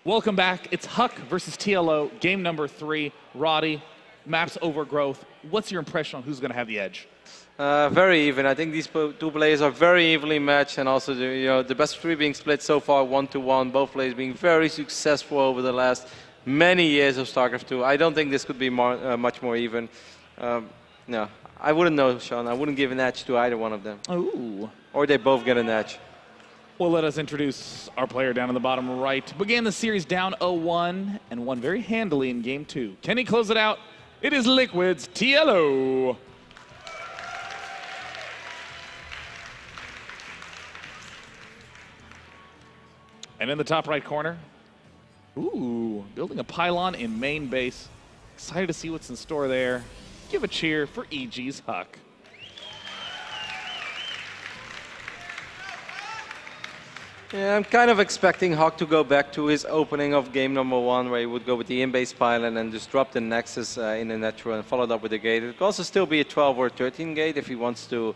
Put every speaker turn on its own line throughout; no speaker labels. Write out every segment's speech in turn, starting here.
Welcome back. It's Huk versus TLO, game number 3. Roddy, map's overgrowth. What's your impression on who's going to have the edge?
Very even. I think these two players are very evenly matched, and also the best of 3 being split so far 1-1. Both players being very successful over the last many years of Starcraft 2. I don't think this could be much more even. No, I wouldn't know, Sean. I wouldn't give an edge to either one of them.
Ooh.
Or they both get an edge.
Well, let us introduce our player down in the bottom right. Began the series down 0-1 and won very handily in game 2. Can he close it out? It is Liquid's TLO. And in the top right corner, ooh, building a pylon in main base. Excited to see what's in store there. Give a cheer for EG's Huk.
Yeah, I'm kind of expecting Huk to go back to his opening of game number 1, where he would go with the in-base pylon and just drop the Nexus in the natural and followed up with the gate. It could also still be a 12 or 13 gate if he wants to,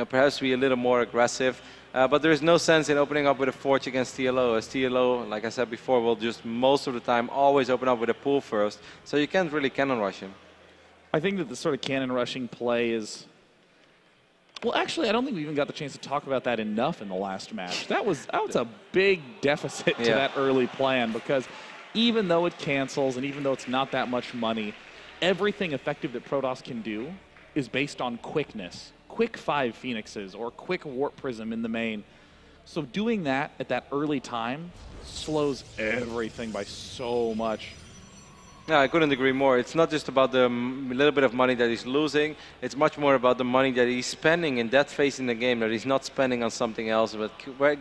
perhaps be a little more aggressive. But there is no sense in opening up with a Forge against TLO, as TLO, like I said before, will just most of the time always open up with a pool first. So you can't really cannon rush him.
I think that the sort of cannon rushing play is... Well, actually, I don't think we even got the chance to talk about that enough in the last match. That was a big deficit to that early plan, because even though it cancels and even though it's not that much money, everything effective that Protoss can do is based on quickness. Quick 5 Phoenixes or quick Warp Prism in the main. So doing that at that early time slows everything by so much.
Yeah, I couldn't agree more. It's not just about the little bit of money that he's losing. It's much more about the money that he's spending in that phase in the game that he's not spending on something else, but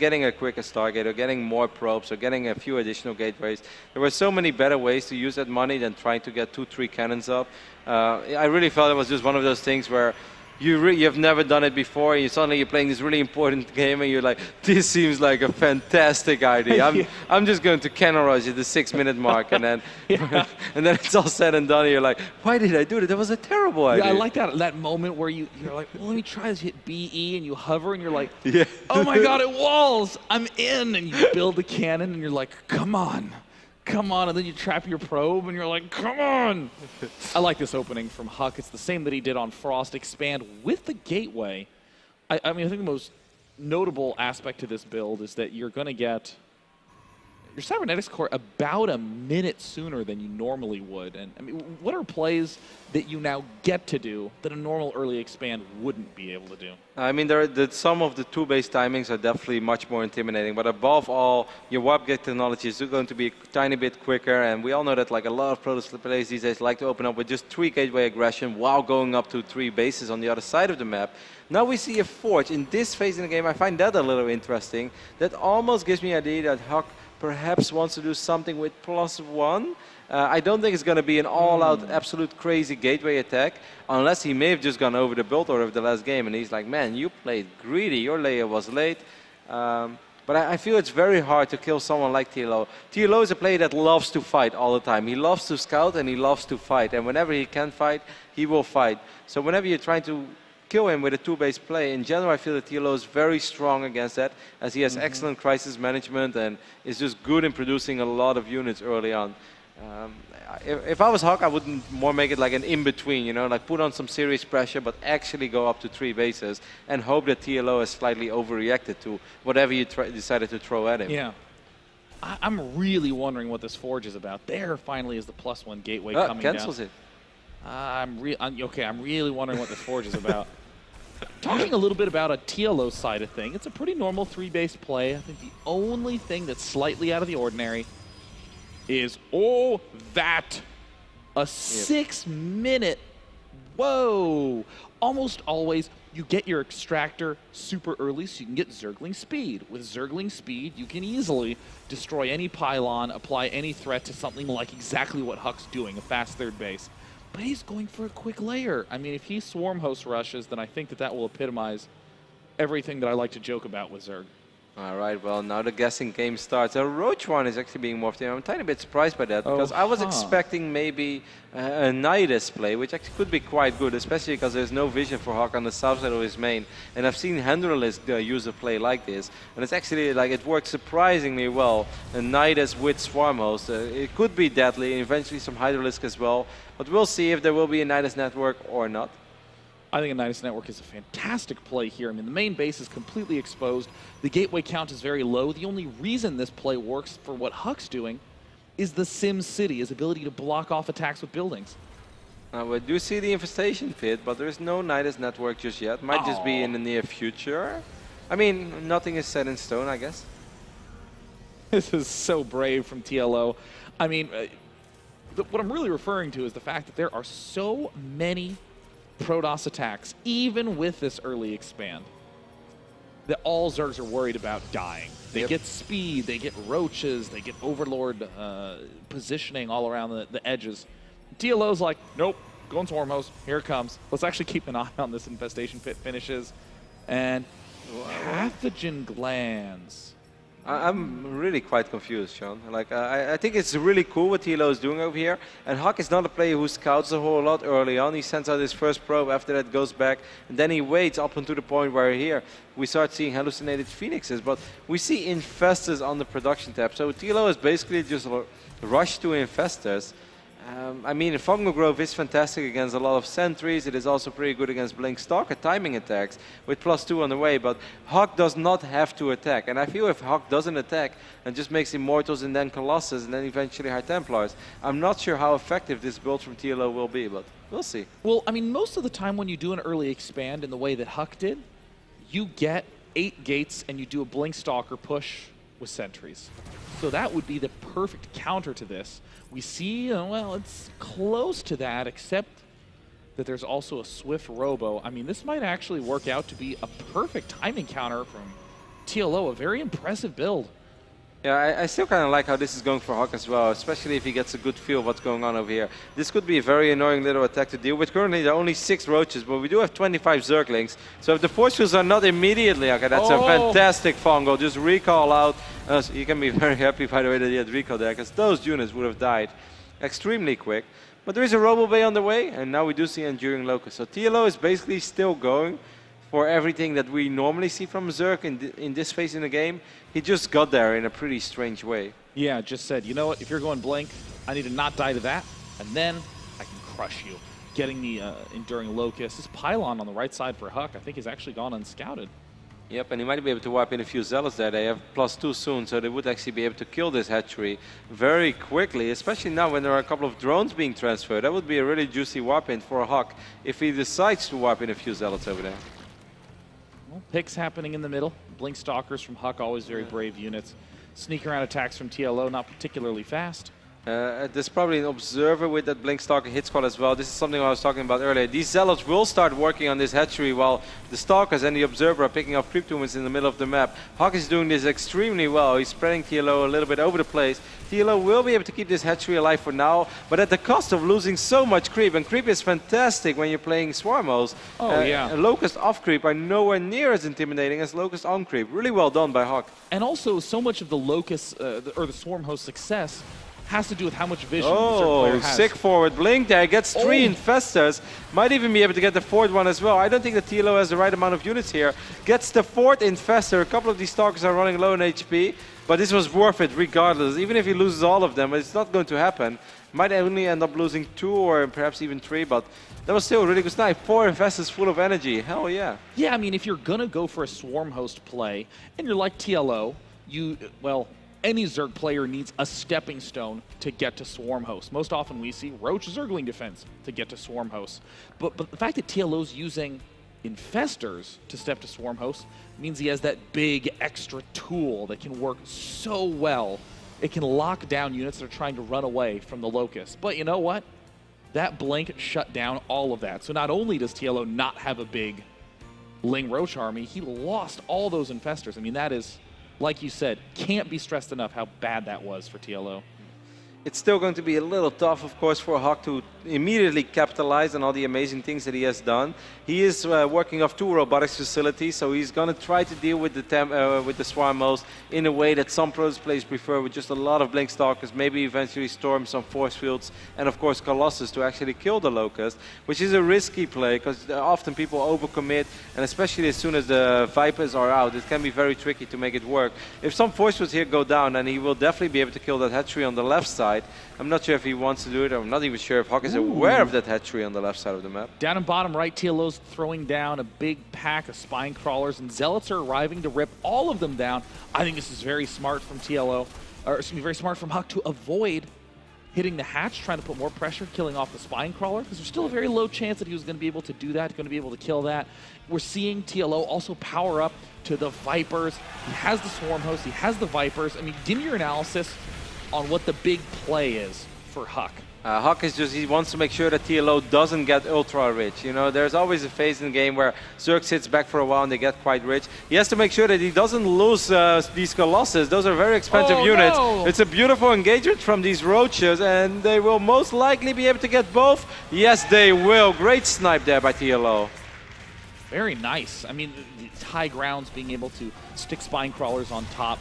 getting a quicker Stargate or getting more probes or getting a few additional gateways. There were so many better ways to use that money than trying to get 2-3 cannons up. I really felt it was just one of those things where you've never done it before, and suddenly you're playing this really important game, and you're like, this seems like a fantastic idea. I'm just going to cannon rush at the 6-minute mark, and then and then it's all said and done, and you're like, why did I do that? That was a terrible idea.
Yeah, I like that moment where you're like, well, let me try this, hit BE, and you hover, and you're like,
yeah.
Oh my god, it walls! I'm in! And you build the cannon, and you're like, come on! Come on, and then you trap your probe, and you're like, come on! I like this opening from Huk. It's the same that he did on Frost. Expand with the gateway. I mean, I think the most notable aspect to this build is that you're going to get your cybernetics core about a minute sooner than you normally would. And I mean, what are plays that you now get to do that a normal early expand wouldn't be able to do?
I mean, some of the 2-base timings are definitely much more intimidating, but above all, your warp gate technology is going to be a tiny bit quicker, and we all know that like a lot of Protoss players these days like to open up with just 3 gateway aggression while going up to 3 bases on the other side of the map. Now we see a Forge. In this phase in the game, I find that a little interesting. That almost gives me the idea that Huk perhaps wants to do something with +1. I don't think it's going to be an all-out, absolute crazy gateway attack, unless he may have just gone over the build order of the last game, and he's like, man, you played greedy, your layer was late. But I feel it's very hard to kill someone like TLO. TLO is a player that loves to fight all the time. He loves to scout and he loves to fight, and whenever he can fight, he will fight. So whenever you're trying to kill him with a 2-base play, in general I feel that TLO is very strong against that, as he has excellent crisis management and is just good in producing a lot of units early on. If I was Huk, I would more make it like an in-between, like put on some serious pressure but actually go up to 3 bases and hope that TLO has slightly overreacted to whatever you decided to throw at him.
Yeah. I'm really wondering what this Forge is about. There finally is the +1 gateway coming
cancels
down.
It.
I'm really wondering what this Forge is about. Talking a little bit about a TLO side of thing, it's a pretty normal 3-base play. I think the only thing that's slightly out of the ordinary is, a 6-minute, whoa! Almost always, you get your extractor super early so you can get Zergling speed. With Zergling speed, you can easily destroy any pylon, apply any threat to something like exactly what Huk's doing, a fast 3rd base. But he's going for a quick layer. I mean, if he swarm host rushes, then I think that will epitomize everything that I like to joke about with Zerg.
All right, well, now the guessing game starts. Roach one is actually being morphed in. I'm a tiny bit surprised by that because I was expecting maybe a Nidus play, which actually could be quite good, especially because there's no vision for Huk on the south side of his main. And I've seen Henderlist use a play like this, and it's actually like it works surprisingly well. A Nidus with Swarm Host. It could be deadly, and eventually some Hydralisk as well. But we'll see if there will be a Nidus network or not.
I think a Nidus network is a fantastic play here. I mean, the main base is completely exposed. The gateway count is very low. The only reason this play works for what Huk's doing is the Sim City, his ability to block off attacks with buildings.
We do see the infestation pit, but there is no Nidus network just yet. Might just be in the near future. I mean, nothing is set in stone, I guess.
This is so brave from TLO. I mean, what I'm really referring to is the fact that there are so many Protoss attacks, even with this early expand, that all Zergs are worried about dying. They get speed, they get roaches, they get Overlord positioning all around the edges. TLO's like, nope, going Swarm Host, here it comes. Let's actually keep an eye on this infestation pit finishes. And pathogen glands.
I'm really quite confused, Sean. Like, I think it's really cool what TLO is doing over here. And Huk is not a player who scouts a whole lot early on. He sends out his first probe, after that goes back, and then he waits up until the point where here we start seeing hallucinated phoenixes. But we see infestors on the production tab. So TLO is basically just rushed to infestors. I mean, Fungal Grove is fantastic against a lot of sentries. It is also pretty good against Blink Stalker timing attacks with +2 on the way. But Huk does not have to attack. And I feel if Huk doesn't attack and just makes Immortals and then Colossus and then eventually High Templars, I'm not sure how effective this build from TLO will be, but we'll see.
Well, I mean, most of the time when you do an early expand in the way that Huk did, you get 8 gates and you do a Blink Stalker push with sentries. So that would be the perfect counter to this. We see, well, it's close to that, except that there's also a Swift Robo. I mean, this might actually work out to be a perfect timing counter from TLO, a very impressive build.
Yeah, I still kind of like how this is going for Huk as well, especially if he gets a good feel of what's going on over here. This could be a very annoying little attack to deal with. Currently, there are only 6 roaches, but we do have 25 Zerglings. So if the force fields are not immediately, okay, that's a fantastic fungal. Just recall out. So you can be very happy, by the way, that he had recall there, because those units would have died extremely quick. But there is a Robo Bay on the way, and now we do see Enduring Locust. So TLO is basically still going for everything that we normally see from Zerg in this phase in the game. He just got there in a pretty strange way.
Yeah, just said, you know what, if you're going Blink, I need to not die to that, and then I can crush you. Getting the Enduring Locust. This pylon on the right side for Huk, I think, has actually gone unscouted.
Yep, and he might be able to wipe in a few Zealots there. They have +2 soon, so they would actually be able to kill this hatchery very quickly, especially now when there are a couple of drones being transferred. That would be a really juicy wipe in for Huk if he decides to wipe in a few Zealots over there.
Well, picks happening in the middle. Blink Stalkers from Huk, always very brave units. Sneak around attacks from TLO, not particularly fast.
There's probably an Observer with that Blink Stalker hit squad as well. This is something I was talking about earlier. These Zealots will start working on this hatchery while the Stalkers and the Observer are picking up creep tumors in the middle of the map. Huk is doing this extremely well. He's spreading TLO a little bit over the place. TLO will be able to keep this hatchery alive for now, but at the cost of losing so much creep. And creep is fantastic when you're playing Swarmos. Locust off creep are nowhere near as intimidating as Locust on creep. Really well done by Huk.
And also, so much of the Locust, or the Swarm host success has to do with how much vision
the
player has.
Sick forward blink there, gets 3 infestors, might even be able to get the 4th one as well. I don't think that TLO has the right amount of units here. Gets the 4th infestor, a couple of these Stalkers are running low on HP, but this was worth it regardless. Even if he loses all of them, it's not going to happen. Might only end up losing 2 or perhaps even 3, but that was still a really good snipe. 4 infestors full of energy, hell yeah.
Yeah, I mean, if you're gonna go for a Swarm host play, and you're like TLO, any Zerg player needs a stepping stone to get to Swarm Host. Most often we see Roach Zergling defense to get to Swarm Host. But the fact that TLO's using Infestors to step to Swarm Host means he has that big extra tool that can work so well. It can lock down units that are trying to run away from the Locust. But you know what? That blink shut down all of that. So not only does TLO not have a big Ling Roach army, he lost all those Infestors. I mean, that is, like you said, can't be stressed enough how bad that was for TLO.
It's still going to be a little tough, of course, for Huk to immediately capitalize on all the amazing things that he has done. He is working off 2 robotics facilities, so he's going to try to deal with the Swarmos in a way that some Protoss players prefer, with just a lot of Blink Stalkers, maybe eventually Storm, some force fields, and of course Colossus to actually kill the Locust, which is a risky play, because often people overcommit, and especially as soon as the Vipers are out, it can be very tricky to make it work. If some force fields here go down, then he will definitely be able to kill that hatchery on the left side. I'm not sure if he wants to do it. I'm not even sure if Huk is aware of that hatchery on the left side of the map.
Down in bottom right, TLO's throwing down a big pack of spine crawlers, and Zealots are arriving to rip all of them down. I think this is very smart from TLO, or excuse me, very smart from Huk to avoid hitting the hatch, trying to put more pressure, killing off the spine crawler, because there's still a very low chance that he was going to be able to do that, going to be able to kill that. We're seeing TLO also power up to the Vipers. He has the Swarm Host, he has the Vipers. I mean, give me your analysis on what the big play is for Huk.
Huk is just, he wants to make sure that TLO doesn't get ultra rich. You know, there's always a phase in the game where ZerG sits back for a while and they get quite rich. He has to make sure that he doesn't lose these Colossus. Those are very expensive units. No. It's a beautiful engagement from these roaches, and they will most likely be able to get both. Yes, they will. Great snipe there by TLO.
Very nice. I mean, these high grounds, being able to stick spine crawlers on top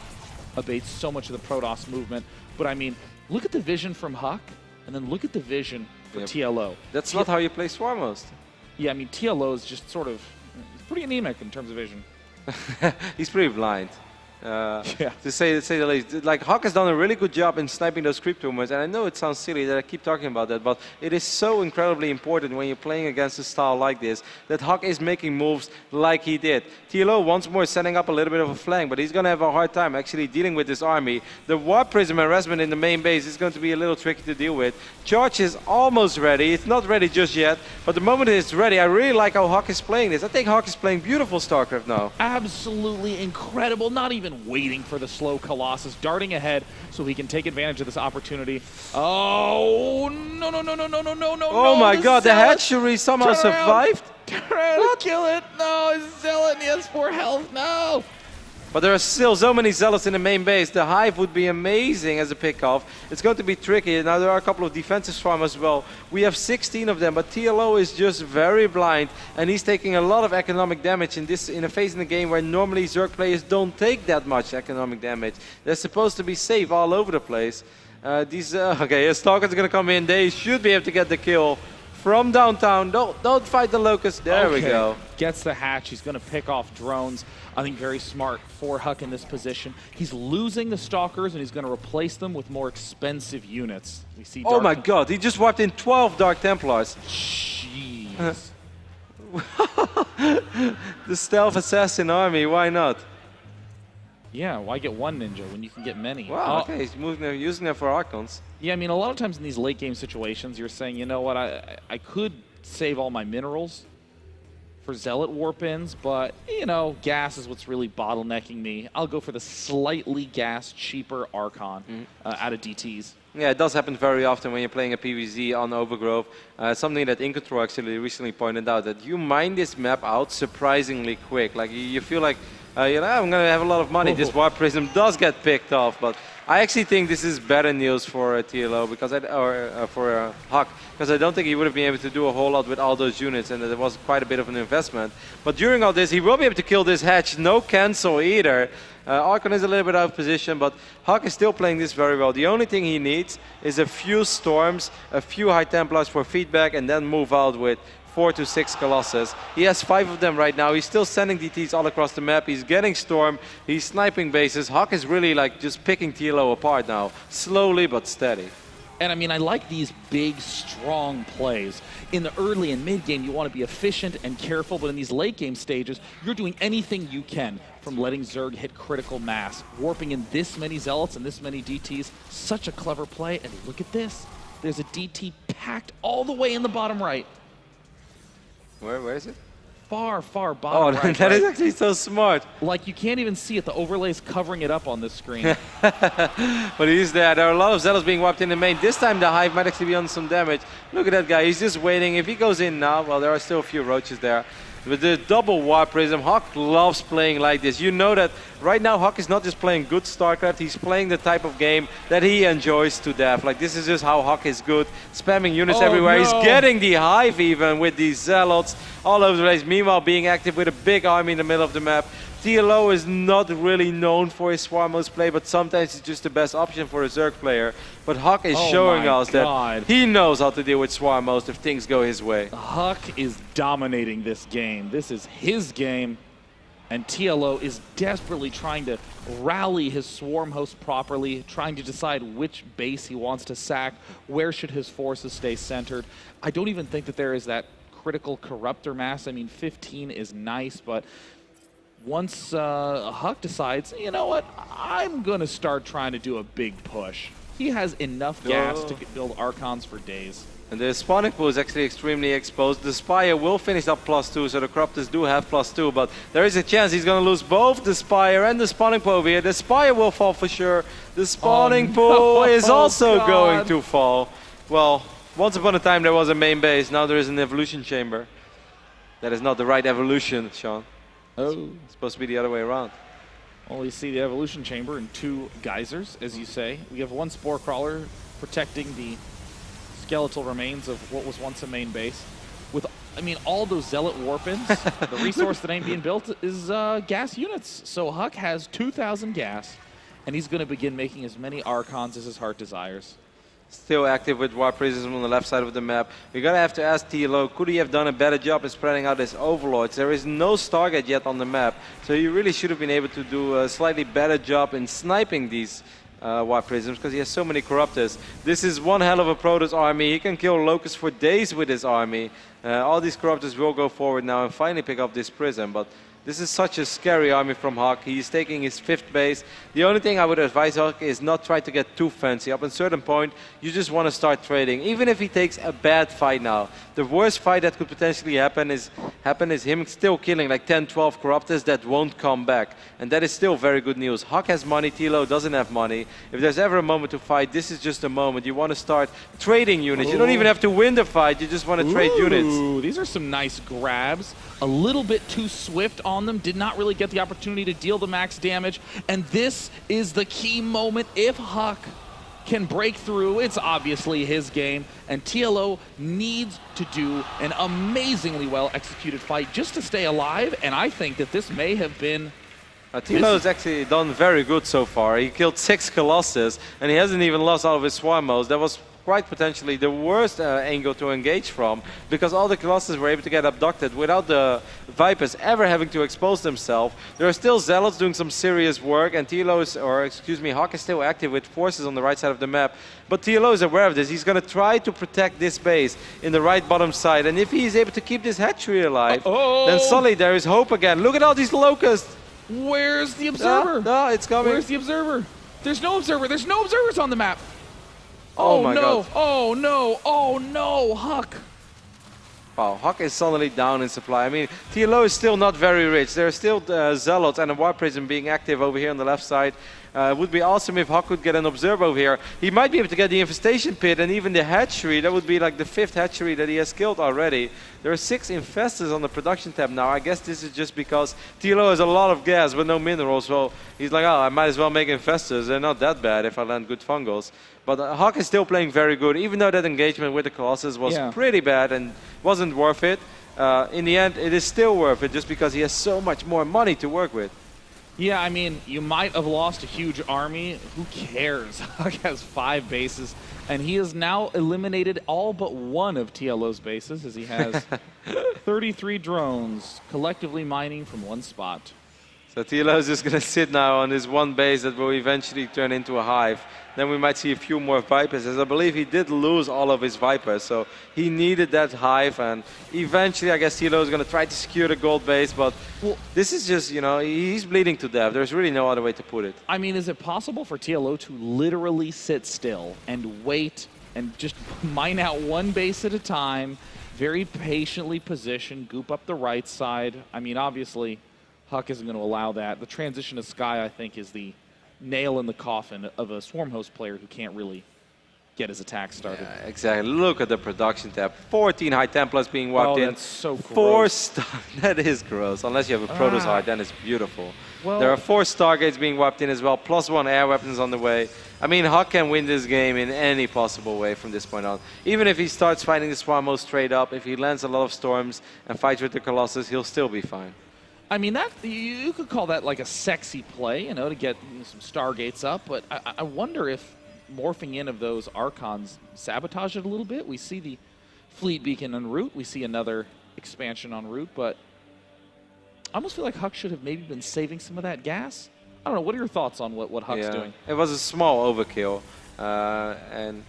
abates so much of the Protoss movement. But I mean, look at the vision from Huk, and then look at the vision for TLO.
That's not how you play Swarmos.
Yeah, I mean, TLO is just sort of pretty anemic in terms of vision.
He's pretty blind.
Yeah.
To say the least. Like, Huk has done a really good job in sniping those creep tumors, and I know it sounds silly that I keep talking about that, but it is so incredibly important when you're playing against a style like this, that Huk is making moves like he did. TLO once more setting up a little bit of a flank, but he's going to have a hard time actually dealing with this army. The Warp Prism harassment in the main base is going to be a little tricky to deal with. Charge is almost ready. It's not ready just yet, but the moment it's ready, I really like how Huk is playing this. I think Huk is playing beautiful StarCraft now.
Absolutely incredible. Not even waiting for the slow Colossus, darting ahead so he can take advantage of this opportunity. Oh, no, no, no, no, no, no, no, no.
Oh my God, the hatchery somehow survived?
Turn around, kill it. No, it's Zealot and he has 4 health. No.
But there are still so many Zealots in the main base. The Hive would be amazing as a pickoff. It's going to be tricky. Now there are a couple of defensive swarm as well. We have 16 of them, but TLO is just very blind, and he's taking a lot of economic damage in a phase in the game where normally ZerG players don't take that much economic damage. They're supposed to be safe all over the place. Okay, Stalkers are going to come in. They should be able to get the kill from downtown. Don't fight the Locust. There we go.
Gets the hatch. He's going to pick off drones. I think very smart for Huk in this position. He's losing the Stalkers, and he's going to replace them with more expensive units. We see.
Oh my God! He just wiped in 12 Dark Templars.
Jeez.
The stealth assassin army. Why not?
Yeah, why get one ninja when you can get many?
Wow, okay, he's using them for Archons.
Yeah, I mean, a lot of times in these late game situations, you're saying, you know what, I could save all my minerals for Zealot warp-ins, but, you know, gas is what's really bottlenecking me. I'll go for the slightly gas, cheaper Archon out of DTs.
Yeah, it does happen very often when you're playing a PvZ on Overgrowth. Something that InControl actually recently pointed out, that you mine this map out surprisingly quick. Like, you feel like, you know, I'm going to have a lot of money. This Warp Prism does get picked off, but I actually think this is better news for TLO, because for Huk, because I don't think he would have been able to do a whole lot with all those units, and it was quite a bit of an investment. But during all this, he will be able to kill this hatch. No cancel either. Archon is a little bit out of position, but Huk is still playing this very well. The only thing he needs is a few Storms, a few High Templars for feedback, and then move out with 4 to 6 Colossus. He has 5 of them right now. He's still sending DTs all across the map. He's getting Storm. He's sniping bases. Huk is really like just picking TLO apart now, slowly but steady.
And I mean, I like these big, strong plays. In the early and mid game, you want to be efficient and careful, but in these late game stages, you're doing anything you can, from letting ZerG hit critical mass, warping in this many Zealots and this many DTs. Such a clever play. And look at this. There's a DT packed all the way in the bottom right.
Where is it?
Far, far bottom right.
That is actually so smart.
Like, you can't even see it. The overlay's covering it up on this screen.
But he's there. There are a lot of Zealots being wiped in the main. This time the Hive might actually be on some damage. Look at that guy. He's just waiting. If he goes in now, well, there are still a few roaches there. With the double warp prism, Huk loves playing like this. You know that right now Huk is not just playing good StarCraft, he's playing the type of game that he enjoys to death. Like this is just how Huk is good, spamming units everywhere.
No.
He's getting the hive even with these zealots all over the place. Meanwhile being active with a big army in the middle of the map. TLO is not really known for his swarm host play, but sometimes it's just the best option for a ZerG player. But Huk is showing us that he knows how to deal with swarm host if things go his way.
Huk is dominating this game. This is his game, and TLO is desperately trying to rally his swarm host properly, trying to decide which base he wants to sack, where should his forces stay centered. I don't even think that there is that critical corruptor mass. I mean, 15 is nice, but once Huk decides, you know what, I'm going to start trying to do a big push. He has enough gas to build Archons for days.
And the spawning pool is actually extremely exposed. The Spire will finish up +2, so the Corruptors do have +2, but there is a chance he's going to lose both the Spire and the spawning pool over here. The Spire will fall for sure. The spawning pool is also going to fall. Well, once upon a time there was a main base, now there is an evolution chamber. That is not the right evolution, Sean.
Oh.
It's supposed to be the other way around.
Well, you see the evolution chamber and 2 geysers, as you say. We have 1 spore crawler protecting the skeletal remains of what was once a main base. With, I mean, all those zealot warpins, the resource that ain't being built is gas units. So Huk has 2,000 gas, and he's going to begin making as many Archons as his heart desires.
Still active with Warp Prism on the left side of the map. We're going to have to ask TLO, could he have done a better job in spreading out his overlords? There is no Stargate yet on the map, so you really should have been able to do a slightly better job in sniping these Warp Prisms, because he has so many Corruptors. This is one hell of a Protoss army. He can kill Locusts for days with his army. All these Corruptors will go forward now and finally pick up this Prism, but this is such a scary army from Huk. He's taking his 5th base. The only thing I would advise Huk is not try to get too fancy. Up at a certain point, you just want to start trading. Even if he takes a bad fight now. The worst fight that could potentially happen is him still killing like 10, 12 Corruptors that won't come back. And that is still very good news. Huk has money, TLO doesn't have money. If there's ever a moment to fight, this is just a moment. You want to start trading units. You don't even have to win the fight, you just want to trade units.
These are some nice grabs. A little bit too swift on them, did not really get the opportunity to deal the max damage, and this is the key moment. If Huk can break through, it's obviously his game, and TLO needs to do an amazingly well executed fight just to stay alive, and I think that this may have been...
TLO has actually done very good so far. He killed 6 Colossus, and he hasn't even lost all of his swarm hosts. That was quite potentially the worst angle to engage from, because all the Colossus were able to get abducted without the Vipers ever having to expose themselves. There are still Zealots doing some serious work, and Huk is still active with forces on the right side of the map. But TLO is aware of this. He's going to try to protect this base in the right bottom side, and if he is able to keep this hatchery alive, then suddenly there is hope again. Look at all these Locusts!
Where's the observer?
No, it's coming.
Where's the observer? There's no observer. There's no observers on the map.
Oh my God.
Oh no, oh no, Huk.
Wow, Huk is suddenly down in supply. I mean, TLO is still not very rich. There are still Zealots and a Warp Prism being active over here on the left side. It would be awesome if Huk could get an observer over here. He might be able to get the Infestation Pit and even the hatchery. That would be like the 5th hatchery that he has killed already. There are 6 Infestors on the production tab now. I guess this is just because TLO has a lot of gas but no minerals. So he's like, oh, I might as well make Infestors. They're not that bad if I land good Fungals. But Huk is still playing very good, even though that engagement with the Colossus was pretty bad and wasn't worth it. In the end, it is still worth it just because he has so much more money to work with.
Yeah, I mean, you might have lost a huge army. Who cares? Huk has 5 bases, and he has now eliminated all but 1 of TLO's bases, as he has 33 drones collectively mining from 1 spot.
So TLO is just going to sit now on this 1 base that will eventually turn into a hive. Then we might see a few more Vipers, as I believe he did lose all of his Vipers. So he needed that hive, and eventually I guess TLO is going to try to secure the gold base. But this is just, you know, he's bleeding to death. There's really no other way to put it.
I mean, is it possible for TLO to literally sit still and wait and just mine out 1 base at a time, very patiently position, goop up the right side? I mean, obviously, Huk isn't going to allow that. The transition to Sky, I think, is the nail in the coffin of a swarm host player who can't really get his attack started.
Yeah, exactly. Look at the production tab. 14 high Templars being wiped in.
That's so gross.
4 star. That is gross. Unless you have a Protoss Heart, then it's beautiful.
Well,
there are 4 Stargates being wiped in as well, +1 air weapons on the way. I mean, Huk can win this game in any possible way from this point on. Even if he starts fighting the Swarmo straight up, if he lands a lot of Storms and fights with the Colossus, he'll still be fine.
I mean, that you could call that like a sexy play, you know, to get some Stargates up. But I wonder if morphing in of those Archons sabotage it a little bit. We see the Fleet Beacon en route. We see another expansion en route, but I almost feel like Huk should have maybe been saving some of that gas. I don't know. What are your thoughts on what Huk's doing?
It was a small overkill. And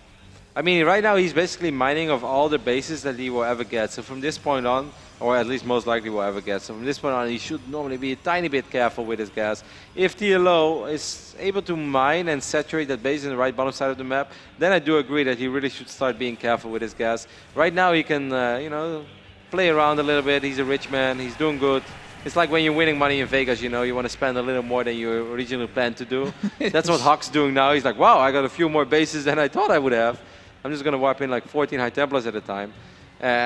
I mean, right now he's basically mining of all the bases that he will ever get. So from this point on, or at least most likely will ever get. So from this point on, he should normally be a tiny bit careful with his gas. If TLO is able to mine and saturate that base in the right bottom side of the map, then I do agree that he really should start being careful with his gas. Right now he can, you know, play around a little bit. He's a rich man. He's doing good. It's like when you're winning money in Vegas, you know, you want to spend a little more than you originally planned to do. That's what Huk's doing now. He's like, wow, I got a few more bases than I thought I would have. I'm just going to wipe in like 14 high Templars at a time.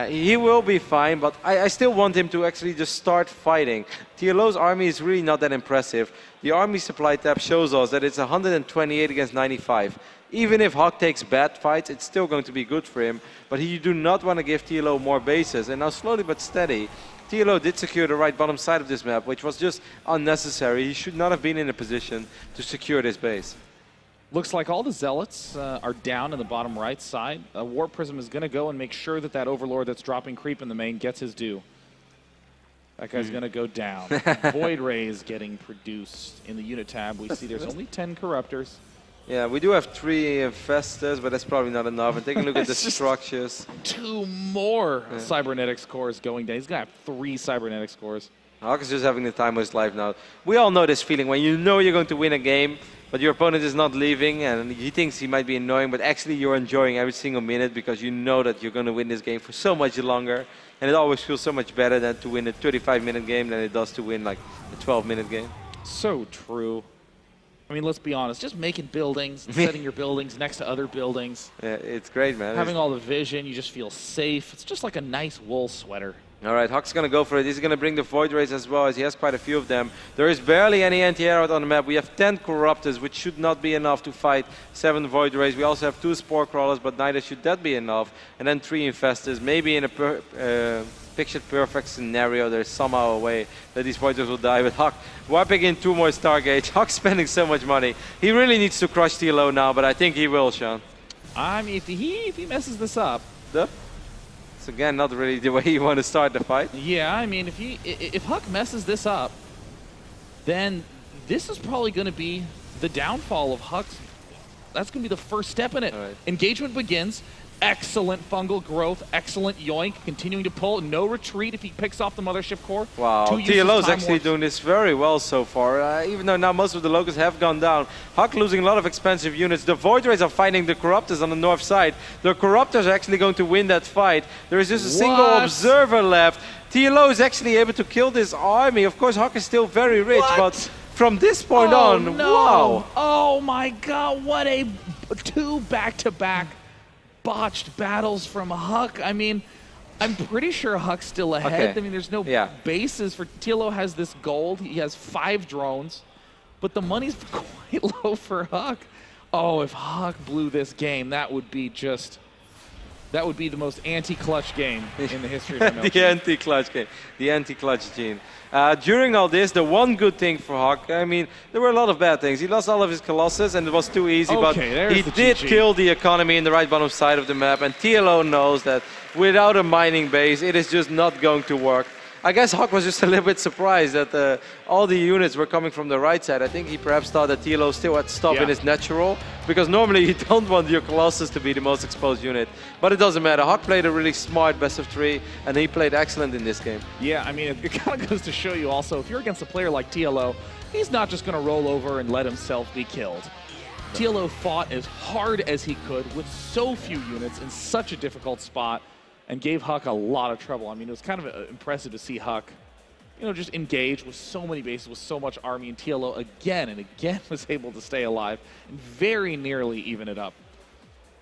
He will be fine, but I still want him to actually just start fighting. TLO's army is really not that impressive. The army supply tab shows us that it's 128 against 95. Even if Huk takes bad fights, it's still going to be good for him. But you do not want to give TLO more bases. And now slowly but steady, TLO did secure the right bottom side of this map, which was just unnecessary. He should not have been in a position to secure this base.
Looks like all the Zealots are down in the bottom right side. Warp Prism is going to go and make sure that that Overlord that's dropping creep in the main gets his due. That guy's going to go down. Void Rays getting produced in the unit tab. We see there's only 10 Corruptors.
Yeah, we do have 3 Infestors, but that's probably not enough. And take a look at the structures.
2 more Cybernetics cores going down. He's going to have 3 Cybernetics cores.
Huk is just having the time of his life now. We all know this feeling when you know you're going to win a game, but your opponent is not leaving and he thinks he might be annoying, but actually you're enjoying every single minute because you know that you're going to win this game for so much longer. And it always feels so much better than to win a 35-minute game than it does to win like a 12-minute game.
So true. I mean, let's be honest. Just making buildings, setting your buildings next to other buildings.
Yeah, it's great, man.
Having all the vision, you just feel safe. It's just like a nice wool sweater.
All right, Huk's going to go for it. He's going to bring the Void Rays as well, as he has quite a few of them. There is barely any anti-air out on the map. We have 10 Corruptors, which should not be enough to fight 7 Void Rays. We also have 2 Spore Crawlers, but neither should that be enough. And then 3 Infestors. Maybe in a pictured perfect scenario, there's somehow a way that these Void Rays will die. But Huk wiping in 2 more Stargates. Huk spending so much money. He really needs to crush TLO now, but I think he will, Sean.
I mean, if he messes this up...
Again, not really the way you want to start the fight.
Yeah, I mean, if Huk messes this up, then this is probably going to be the downfall of Huk's. That's going to be the first step in it. Right. Engagement begins. Excellent fungal growth. Excellent yoink. Continuing to pull. No retreat if he picks off the Mothership core.
Wow. TLO is actually doing this very well so far. Even though now most of the Locusts have gone down. Huk losing a lot of expensive units. The Void Rays are fighting the Corruptors on the north side. The Corruptors are actually going to win that fight. There is just a single observer left. TLO is actually able to kill this army. Of course, Huk is still very rich, but from this point on, wow.
Oh my god, what a 2 back-to-back botched battles from Huk. I mean, I'm pretty sure Huk's still ahead. I mean, there's no bases for... TLO has this gold. He has 5 drones, but the money's quite low for Huk. Oh, if Huk blew this game, that would be just... That would be the most anti-clutch game in the history of MLG.
The anti-clutch game. The anti-clutch gene. During all this, the one good thing for Huk, I mean, there were a lot of bad things. He lost all of his Colossus and it was too easy, but he did kill the economy in the right bottom side of the map, and TLO knows that without a mining base, it is just not going to work. I guess Huk was just a little bit surprised that all the units were coming from the right side. I think he perhaps thought that TLO still had stop in his natural, because normally you don't want your Colossus to be the most exposed unit. But it doesn't matter. Huk played a really smart best of 3, and he played excellent in this game.
Yeah, I mean, it kind of goes to show you also, if you're against a player like TLO, he's not just going to roll over and let himself be killed. TLO fought as hard as he could with so few units in such a difficult spot, and gave Huk a lot of trouble. I mean, it was kind of impressive to see Huk, you know, just engage with so many bases, with so much army, and TLO again and again was able to stay alive and very nearly even it up.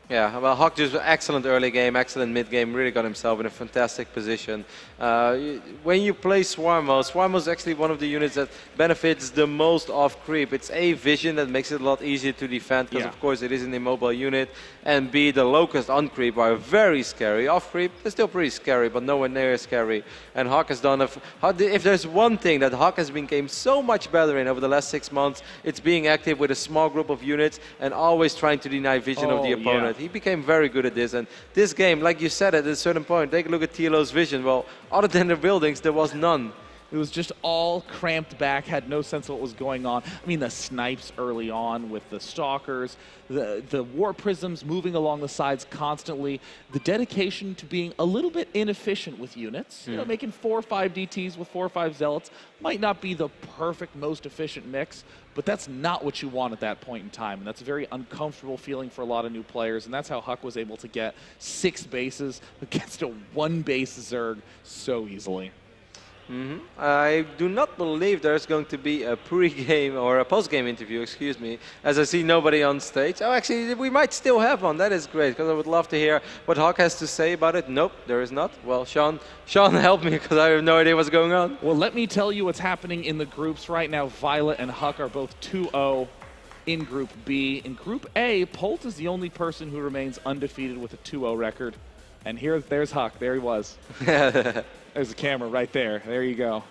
Yeah, well, Huk just excellent early game, excellent mid game, really got himself in a fantastic position. When you play Swarmo is actually one of the units that benefits the most off creep. It's A, vision that makes it a lot easier to defend, because of course it is an immobile unit, and B, the Locust on creep are very scary. Off creep, they're still pretty scary, but nowhere near as scary. And Huk has done, if there's one thing that Huk has become so much better in over the last 6 months, it's being active with a small group of units and always trying to deny vision of the opponent. He became very good at this, and this game, like you said at a certain point, take a look at TLO's vision. Well, other than the buildings, there was none.
It was just all cramped back, had no sense of what was going on. I mean, the snipes early on with the stalkers, the war prisms moving along the sides constantly, the dedication to being a little bit inefficient with units. You know, making 4 or 5 DTs with 4 or 5 zealots might not be the perfect, most efficient mix, but that's not what you want at that point in time. And that's a very uncomfortable feeling for a lot of new players. And that's how Huk was able to get 6 bases against a 1 base Zerg so easily.
I do not believe there's going to be a pre-game or a post-game interview, excuse me, as I see nobody on stage. Oh, actually, we might still have one. That is great, because I would love to hear what Huk has to say about it. Nope, there is not. Well, Sean, help me, because I have no idea what's going on.
Well, let me tell you what's happening in the groups right now. Violet and Huk are both 2-0 in Group B. In Group A, Polt is the only person who remains undefeated with a 2-0 record. And there's Huk. There he was. There's the camera right there. There you go.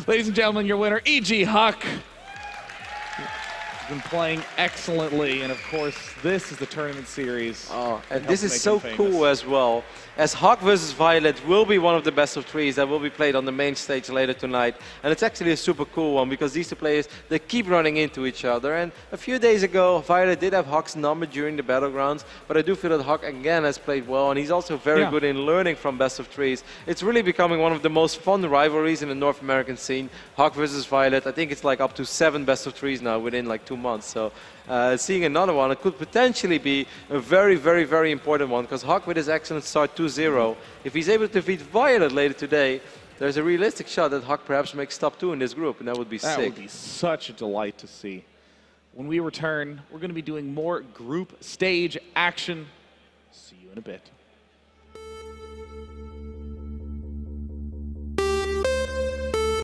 Ladies and gentlemen, your winner, E.G. Huk. He's been playing excellently, and of course, this is the tournament series.
Oh, and this is so cool as well, as Huk versus Violet will be one of the best of 3s that will be played on the main stage later tonight. And it's actually a super cool one, because these two players, they keep running into each other. And a few days ago, Violet did have Huk's number during the battlegrounds, but I do feel that Huk again has played well, and he's also very good in learning from best of 3s. It's really becoming one of the most fun rivalries in the North American scene. Huk versus Violet, I think it's like up to 7 best of 3s now within like 2 months. So seeing another one, it could potentially be a very, very, very important one, because Huk with his excellent start 2-0, if he's able to defeat Violet later today, there's a realistic shot that Huk perhaps makes top 2 in this group, and that would be sick.
That would be such a delight to see. When we return, we're going to be doing more group stage action. See you in a bit.